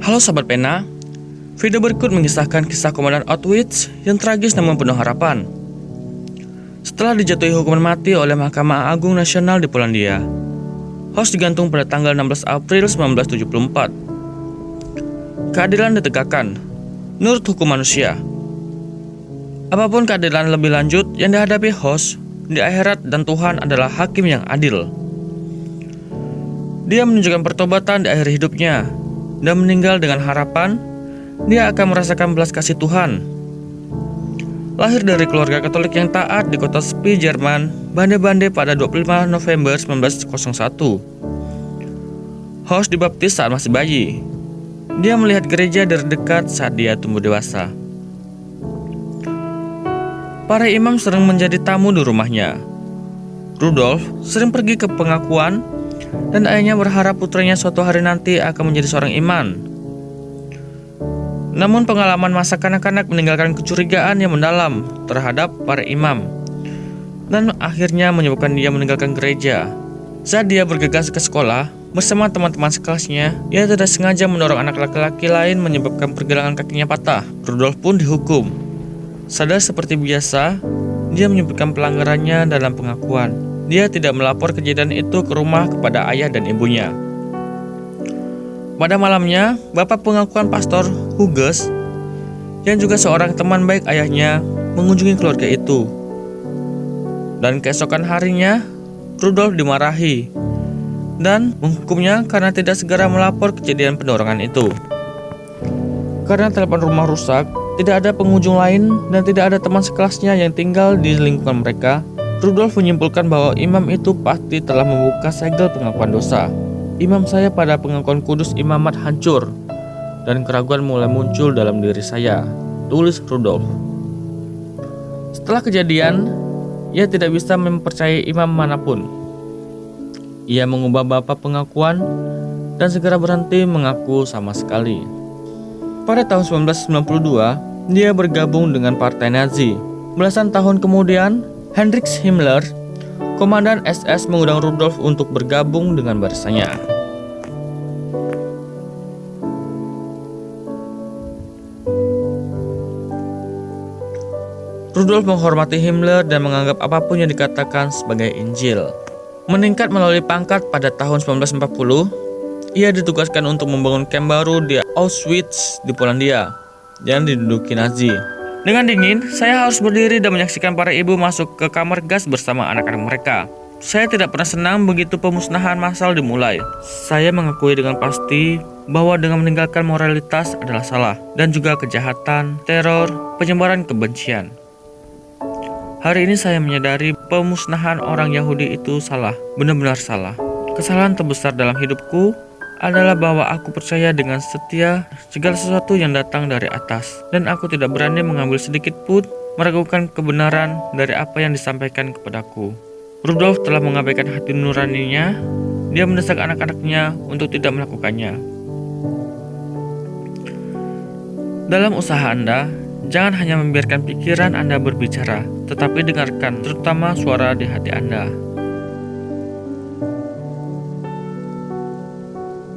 Halo Sobat Pena, video berikut mengisahkan kisah Komandan Auschwitz yang tragis namun penuh harapan. Setelah dijatuhi hukuman mati oleh Mahkamah Agung Nasional di Polandia, Horst digantung pada tanggal 16 April 1974. Keadilan ditegakkan menurut hukum manusia. Apapun keadilan lebih lanjut yang dihadapi Horst di akhirat, dan Tuhan adalah hakim yang adil. Dia menunjukkan pertobatan di akhir hidupnya dan meninggal dengan harapan dia akan merasakan belas kasih Tuhan. Lahir dari keluarga Katolik yang taat di kota Spee, Jerman, Bande-Bande pada 25 November 1901. Horst dibaptis saat masih bayi. Dia melihat gereja dari dekat saat dia tumbuh dewasa. Para imam sering menjadi tamu di rumahnya. Rudolf sering pergi ke pengakuan, dan ayahnya berharap putranya suatu hari nanti akan menjadi seorang iman. Namun pengalaman masa kanak-kanak meninggalkan kecurigaan yang mendalam terhadap para imam, dan akhirnya menyebabkan dia meninggalkan gereja. Saat dia bergegas ke sekolah bersama teman-teman sekelasnya, ia tidak sengaja mendorong anak laki-laki lain menyebabkan pergelangan kakinya patah. Rudolf pun dihukum. Sadar seperti biasa, dia menyebutkan pelanggarannya dalam pengakuan. Dia tidak melapor kejadian itu ke rumah kepada ayah dan ibunya. Pada malamnya, bapak pengakuan Pastor Huges, yang juga seorang teman baik ayahnya, mengunjungi keluarga itu. Dan keesokan harinya, Rudolf dimarahi dan menghukumnya karena tidak segera melapor kejadian pendorongan itu. Karena telepon rumah rusak, tidak ada pengunjung lain, dan tidak ada teman sekelasnya yang tinggal di lingkungan mereka, Rudolf menyimpulkan bahwa imam itu pasti telah membuka segel pengakuan dosa. Imam saya pada pengakuan kudus imamat hancur, dan keraguan mulai muncul dalam diri saya, tulis Rudolf. Setelah kejadian, ia tidak bisa mempercayai imam manapun. Ia mengubah bapak pengakuan dan segera berhenti mengaku sama sekali. Pada tahun 1992, dia bergabung dengan Partai Nazi. Belasan tahun kemudian, Heinrich Himmler, komandan SS, mengundang Rudolf untuk bergabung dengan barisannya. Rudolf menghormati Himmler dan menganggap apapun yang dikatakan sebagai Injil. Meningkat melalui pangkat pada tahun 1940, ia ditugaskan untuk membangun kamp baru di Auschwitz di Polandia yang diduduki Nazi. Dengan dingin, saya harus berdiri dan menyaksikan para ibu masuk ke kamar gas bersama anak-anak mereka. Saya tidak pernah senang begitu pemusnahan massal dimulai. Saya mengakui dengan pasti bahwa dengan meninggalkan moralitas adalah salah, dan juga kejahatan, teror, penyebaran kebencian. Hari ini saya menyadari pemusnahan orang Yahudi itu salah, benar-benar salah. Kesalahan terbesar dalam hidupku adalah bahwa aku percaya dengan setia segala sesuatu yang datang dari atas, dan aku tidak berani mengambil sedikit pun meragukan kebenaran dari apa yang disampaikan kepadaku. Rudolf telah mengabaikan hati nuraninya. Dia mendesak anak-anaknya untuk tidak melakukannya. Dalam usaha Anda, jangan hanya membiarkan pikiran Anda berbicara, tetapi dengarkan terutama suara di hati Anda.